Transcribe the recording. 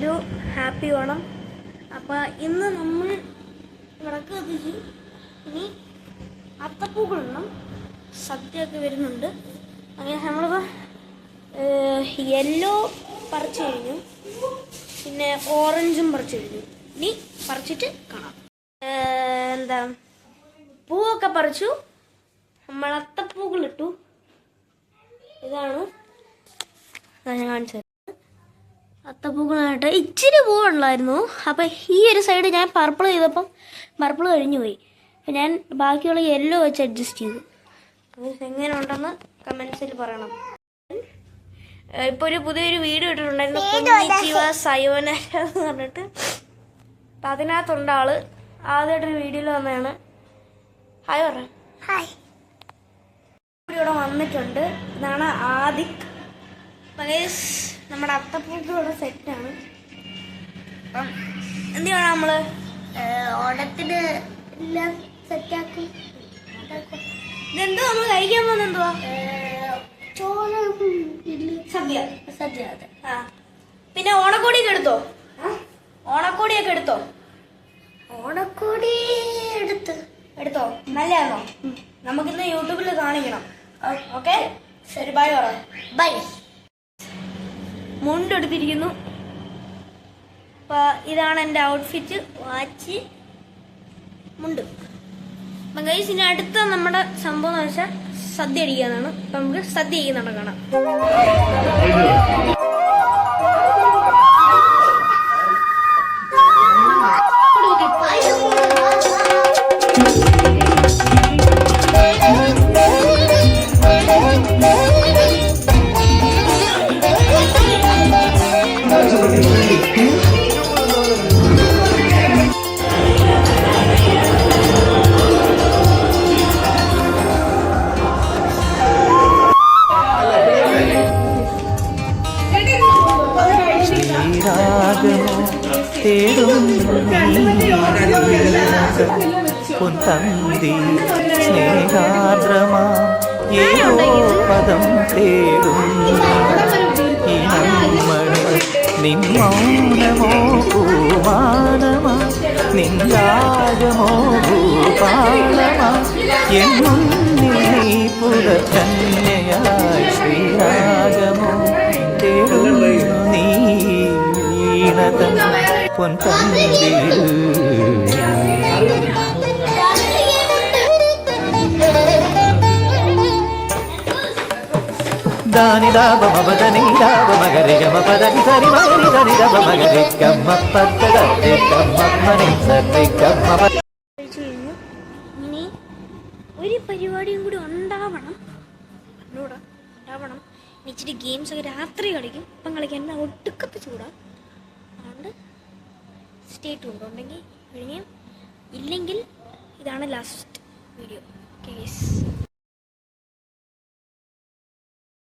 Hello happy Onam. അപ്പോൾ ഇന്ന് നമ്മൾ വിളക്ക് കത്തിച്ച് ഇനി അത്തപ്പൂക്കളിടണം. സദ്യയൊക്കെ വരുന്നുണ്ട്. അങ്ങനെ നമ്മളിപ്പോൾ യെല്ലോ പറിച്ചു കഴിഞ്ഞു, പിന്നെ ഓറഞ്ചും പറിച്ചു കഴിഞ്ഞു. ഇനി പറിച്ചിട്ട് കാണാം. എന്താ പൂവൊക്കെ പറിച്ചു, നമ്മൾ അത്തപ്പൂക്കളിട്ടു. ഇതാണ് ഞാൻ കാണിച്ചത്. അത്തപ്പൂക്കളായിട്ട് ഇച്ചിരി പൂവുള്ളായിരുന്നു. അപ്പം ഈ ഒരു സൈഡ് ഞാൻ പർപ്പിൾ ചെയ്തപ്പം പർപ്പിൾ കഴിഞ്ഞു പോയി. അപ്പം ഞാൻ ബാക്കിയുള്ള യെല്ലോ വെച്ച് അഡ്ജസ്റ്റ് ചെയ്തു. എങ്ങനെ ഉണ്ടെന്ന് കമൻസിൽ പറയണം. ഇപ്പോൾ ഒരു പുതിയൊരു വീഡിയോ ഇട്ടിട്ടുണ്ടായിരുന്നു, കുഞ്ഞിച്ചിവ സയോനര എന്ന് പറഞ്ഞിട്ട്. അപ്പം അതിനകത്തുണ്ട് ആള്. ആദ്യമായിട്ടൊരു വീഡിയോയിൽ വന്നതാണ്. ഹായ് പറ. ഹായ്. ഇവിടെ വന്നിട്ടുണ്ട്. ഇതാണ് ആദിക്. നമ്മുടെ അത്തപ്പൂക്കളുടെ സെറ്റാണ്. അപ്പം എന്തിനാണ് നമ്മൾ ഓണത്തിന് എല്ലാം സെറ്റാക്കി. ഇതെന്തോ നമ്മൾ കഴിക്കാൻ പോകുന്നത്? എന്തുവാ? സദ്യ. സദ്യ. അതെ. ആ, പിന്നെ ഓണക്കോടിയൊക്കെ എടുത്തോ? ഓണക്കോടിയൊക്കെ എടുത്തോ? ഓണക്കോടി എടുത്തോ? നല്ലതാണോ? നമുക്കിന്ന് യൂട്യൂബിൽ കാണിക്കണം. ഓക്കെ, ശരി. ബൈ പറ. ബൈ. മുണ്ടെടുത്തിരിക്കുന്നു. അപ്പോൾ ഇതാണ് എൻ്റെ ഔട്ട്ഫിറ്റ്. വാച്ച്, മുണ്ട്. അപ്പം ഗൈസ്, ഇനി അടുത്ത നമ്മുടെ സംഭവം എന്ന് വെച്ചാൽ സദ്യ അടിക്കാനാണ്. അപ്പം നമുക്ക് സദ്യ ചെയ്യുന്നുണ്ട് കാണാം. പൊന്തന്തി സ്നേഹാദ്രമാ ഏതോ പദം തേടുന്നു ഇനമ്മണി നിൻ മൗനമോ പൂമാനമാ നിൻരാഗമോ ഭൂപാലമാ എൻ മുന്നിൽ നീ പുലർക്കന്യയായി ശ്രീരാഗമോ തേടുന്നു നീ വീണതം പൊന്തന്തിയിൽ. దాని దాబ మబదని దాబ మగరి గమ పదని సరి మగరి దని దబ మగరి గమ్మ పద్దగట్టి గమ్మ మని సరి గమ్మ. ഇനി ഒരു പരിപാടിയും കൂടി ഉണ്ടാവണം. ഇച്ചിരി ഗെയിംസ് ഒക്കെ രാത്രി കളിക്കും. ഇപ്പം കളിക്കാൻ ഒട്ടുക്കത്തെ ചൂടാ. അതുകൊണ്ട് സ്റ്റേറ്റ് ഉണ്ടെങ്കിൽ കഴിഞ്ഞ്, ഇല്ലെങ്കിൽ ഇതാണ് ലാസ്റ്റ് വീഡിയോ. Okay guys.